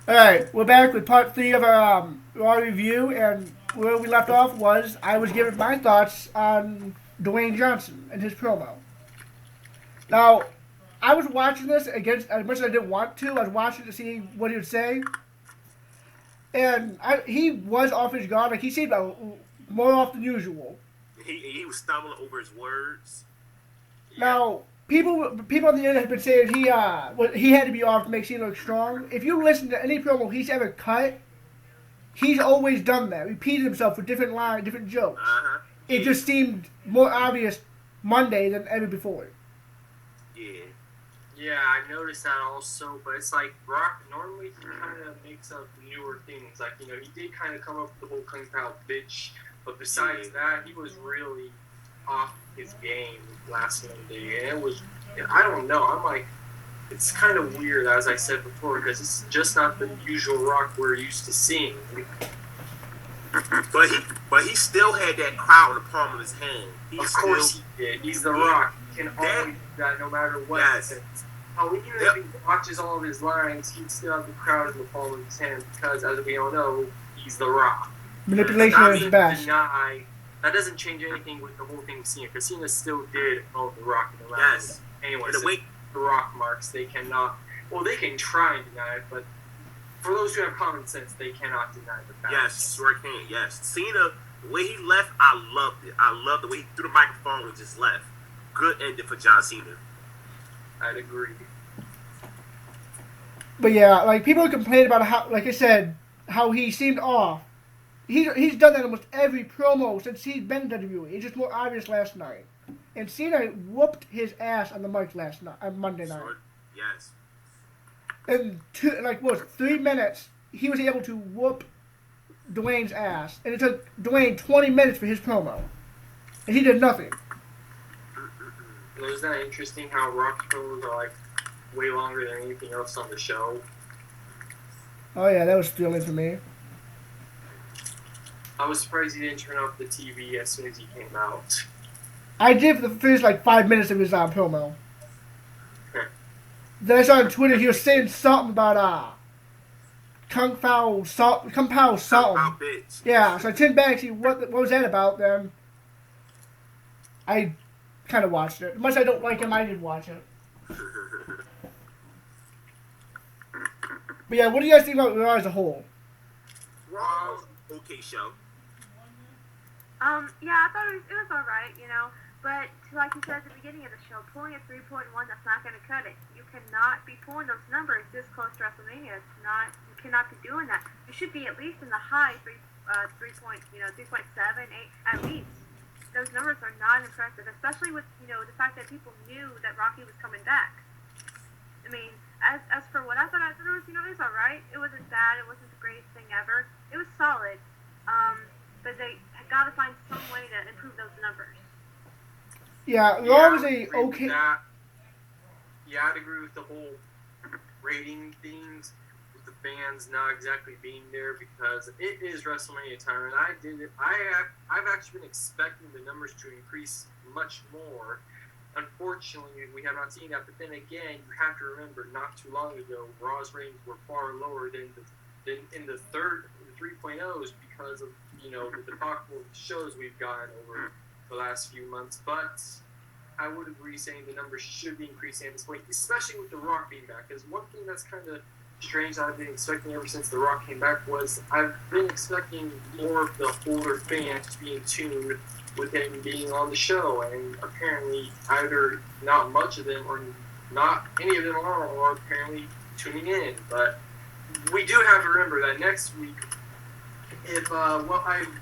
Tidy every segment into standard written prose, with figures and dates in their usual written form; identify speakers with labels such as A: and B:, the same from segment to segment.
A: Alright, we're back with part 3 of our Raw review, and where we left off was I was giving my thoughts on Dwayne Johnson and his promo. Now, I was watching this against, as much as I didn't want to, I was watching to see what he would say, and he was off his guard, like he seemed more off than usual.
B: He was stumbling over his words.
A: Now, people on the internet have been saying he had to be off to make Cena look strong. If you listen to any promo he's ever cut, he's always done that. Repeated himself with different lines, different jokes. It just seemed more obvious Monday than ever before.
C: Yeah, I noticed that also, but it's like Brock normally he kind of makes up newer things. Like, he did kind of come up with the whole Kung Pao bitch, but besides that, he was really off his game last Monday, and it was, I don't know, I'm like, it's kind of weird, as I said before, because it's just not the usual Rock we're used to seeing.
B: But he still had that crowd in the palm of his hand.
C: Of course he did. He's the Rock. He can always do that no matter what.
B: Yes.
C: Even if he watches all of his lines, he'd still have the crowd in the palm of his hand because, as we all know, he's the Rock.
A: Manipulation is best.
C: That doesn't change anything with the whole thing with Cena, because Cena still did own the Rock in the last.
B: Yes.
C: Anyway, the Rock marks, they cannot. Well, they can try and deny it, but for those who have common sense, they cannot deny the fact.
B: Yes, sure can. Yes, Cena, the way he left, I loved it. I loved the way he threw the microphone and just left. Good ending for John Cena.
C: I'd agree.
A: But yeah, like people complain about how, like I said, how he seemed off. He's done that in almost every promo since he's been in WWE. It's just more obvious last night. And Cena whooped his ass on the mic last night, on Monday night.
B: Sure. Yes.
A: In 3 minutes, he was able to whoop Dwayne's ass. And it took Dwayne 20 minutes for his promo. And he did nothing.
C: Isn't that interesting how Rock promos are like way longer than anything else on the show?
A: Oh yeah, that was thrilling for me.
C: I was surprised he didn't turn off the TV as soon as he came out.
A: I did for the first 5 minutes of his promo. Then I saw on Twitter he was saying something about Kung Pao something.
B: Kung Pao bitch.
A: Yeah, so I tuned back to see what was that about. Then I kind of watched it. Much I don't like him, I did watch it. But yeah, what do you guys think about Raw as a whole?
B: Raw, okay show.
D: Yeah, I thought it was alright, but like you said at the beginning of the show, pulling a 3.1, that's not going to cut it. You cannot be pulling those numbers this close to WrestleMania. You cannot be doing that. You should be at least in the high 3.7, 8 at least. Those numbers are not impressive, especially with, the fact that people knew that Rocky was coming back. I mean, as for what I thought it was, it was alright. It wasn't bad. It wasn't the greatest thing ever. It was solid. But they got to find some way to improve those numbers.
A: Yeah, Raw was okay.
C: Yeah, I'd agree with the whole rating things, with the fans not exactly being there, because it is WrestleMania time, and I've actually been expecting the numbers to increase much more. Unfortunately, we have not seen that, but then again, you have to remember, not too long ago, Raw's ratings were far lower than in the 3.0s because of, the debacle of shows we've gotten over the last few months. But I would agree saying the numbers should be increasing at this point, especially with The Rock being back. Because one thing that's kind of strange that I've been expecting ever since The Rock came back was I've been expecting more of the older fans to be in tune with him being on the show, and apparently either not much of them or not any of them are, or apparently tuning in. But we do have to remember that next week, if what I've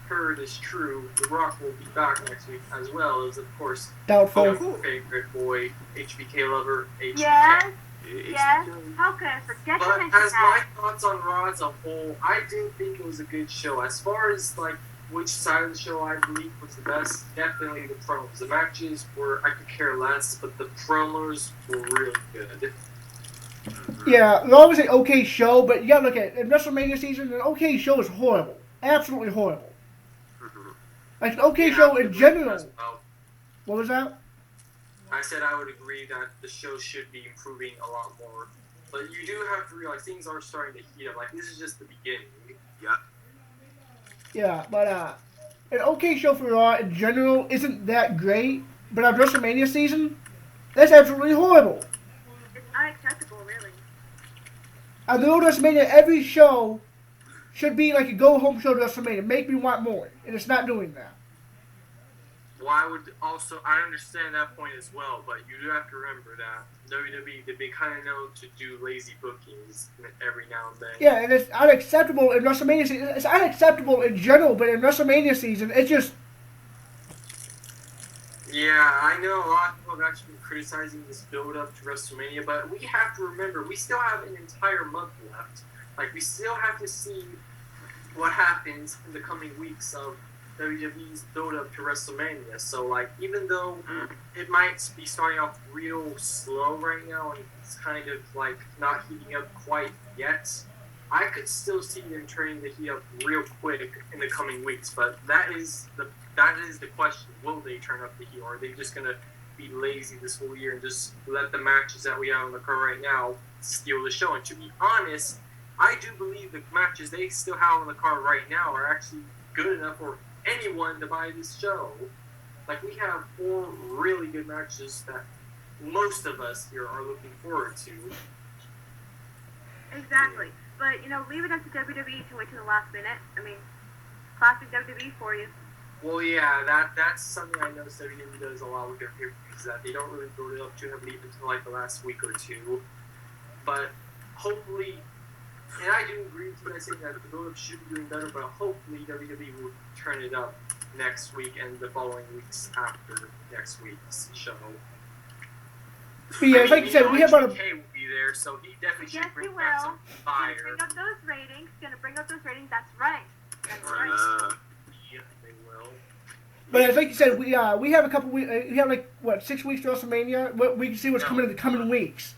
C: heard is true, The Rock will be back next week, as well as, of course,
A: Doubtful.
C: favorite boy, HBK lover, HBK.
D: Yes. How could I forget to
C: But
D: mention
C: as
D: that?
C: my thoughts on Raw as a whole, I do think it was a good show. As far as which side of the show I believe was the best, definitely the promos. The matches I could care less, but the promos were really good.
A: Yeah, Raw was an okay show, but you gotta look at it. In WrestleMania season, an okay show is horrible. Absolutely horrible. Like an okay show in general.
C: Well.
A: What was that?
C: I said I would agree that the show should be improving a lot more. But you do have to realize things are starting to heat up. Like, this is just the beginning.
B: Yeah.
A: Yeah, but an okay show for Raw in general isn't that great. But on WrestleMania season, that's absolutely horrible.
D: It's unacceptable, really.
A: On the old WrestleMania, every show should be like a go-home show to WrestleMania. Make me want more. And it's not doing that.
C: Well, I understand that point as well, but you do have to remember that WWE, they kind of know to do lazy bookings every now and then.
A: Yeah, and it's unacceptable in WrestleMania season. It's unacceptable in general, but in WrestleMania season, it's just...
C: Yeah, I know a lot of people have actually been criticizing this build-up to WrestleMania, but we have to remember, we still have an entire month left. Like, we still have to see what happens in the coming weeks of WWE's build-up to WrestleMania. So, like, even though it might be starting off real slow right now and it's kind of, like, not heating up quite yet, I could still see them turning the heat up real quick in the coming weeks. But that is the question. Will they turn up the heat, or are they just going to be lazy this whole year and just let the matches that we have on the card right now steal the show? And to be honest, I do believe the matches they still have on the card right now are actually good enough for anyone to buy this show. Like, we have 4 really good matches that most of us here are looking forward to.
D: Exactly. But, leave it up to WWE to wait till the last minute. I mean, classic WWE for you.
C: Well, yeah, that's something I noticed WWE does a lot with their pay-per-views, that they don't really build it up too heavily until, like, the last week or two. But hopefully, and I do agree with you guys saying that the build-up should be doing better, but hopefully WWE will turn it up next week and the following weeks after next week's show.
A: But yeah, like you said, we have about
C: A.K.A. will be there, so he definitely
D: Yes,
C: should bring
D: he
C: back
D: will.
C: some fire.
D: Gonna bring up those ratings. That's right. That's right.
C: Yeah, they will.
A: But as like you said, we have a couple weeks. We have 6 weeks to WrestleMania. We can see what's coming in the coming weeks.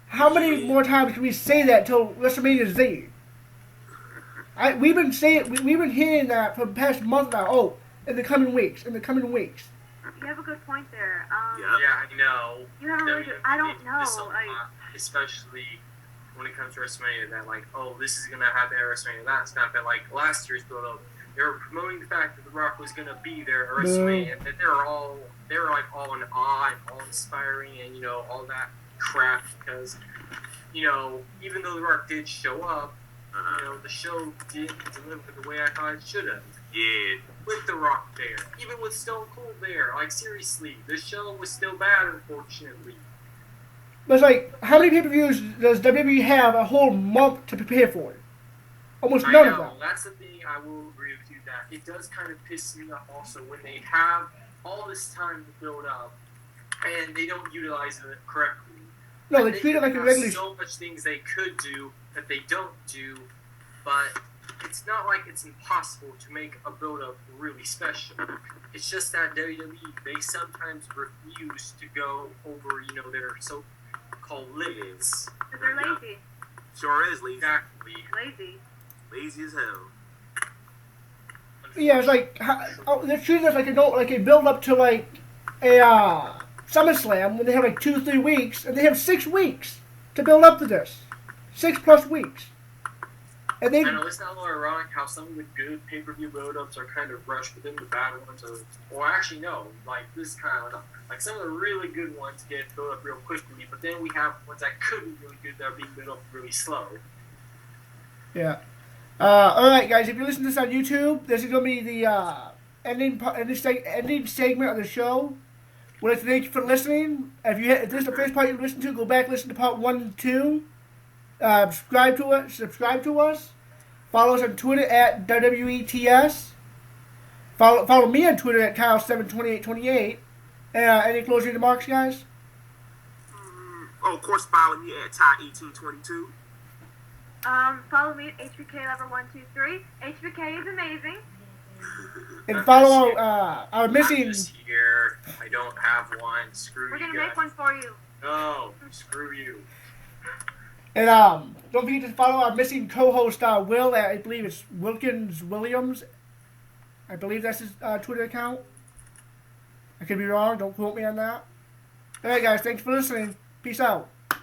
A: How many more times can we say that till WrestleMania is there? We've been hearing that for the past month now. Oh, in the coming weeks.
D: You have a good point there.
C: Yeah, I know.
D: You have a really good. I don't know.
C: Especially when it comes to WrestleMania, that this is gonna happen at WrestleMania. That's not that last year's build up. They were promoting the fact that The Rock was gonna be there at WrestleMania, and that they were all in awe and all inspiring and all that crap, because even though The Rock did show up, the show didn't deliver the way I thought it should have.
B: Yeah.
C: With The Rock there, even with Stone Cold there, seriously, the show was still bad, unfortunately.
A: But it's how many pay-per-views does WWE have a whole month to prepare for? Almost none of them.
C: That's the thing. I will agree with you that it does kind of piss me off also when they have all this time to build up and they don't utilize it correctly.
A: No, they treat it like a regular.
C: So much things they could do that they don't do, but it's not like it's impossible to make a build-up really special. It's just that WWE, they sometimes refuse to go over, their so-called limits.
D: Because they're lazy.
B: Sure is lazy.
C: Exactly.
B: Lazy as hell.
A: Yeah, it's they're treating us like a build-up to a SummerSlam when they have 2-3 weeks, and they have 6 weeks to build up to this. 6+ weeks. And
C: I know, it's not a little ironic how some of the good pay-per-view build-ups are kind of rushed, but then the bad ones are... Or actually, no. This is kind of... some of the really good ones get built up real quickly, but then we have ones that could be really good that are being built up really slow.
A: Yeah. Alright, guys, if you listen to this on YouTube, this is going to be the ending segment of the show. We'd like to thank you for listening. If this is the first part you listened to, go back and listen to part 1 and 2. Subscribe to us. Follow us on Twitter at WWETS. Follow me on Twitter at Kyle72828. Any closing remarks, guys?
B: Of course, follow me at Ty1822.
D: Follow me at HBK123. HBK is amazing.
A: And follow our missing...
C: I'm just here. I don't have one. Screw you.
D: We're gonna
C: guys.
D: make one for you.
C: No, screw you.
A: And don't forget to follow our missing co-host Will at, I believe it's Wilkins Williams. I believe that's his Twitter account. I could be wrong. Don't quote me on that. All right, guys. Thanks for listening. Peace out.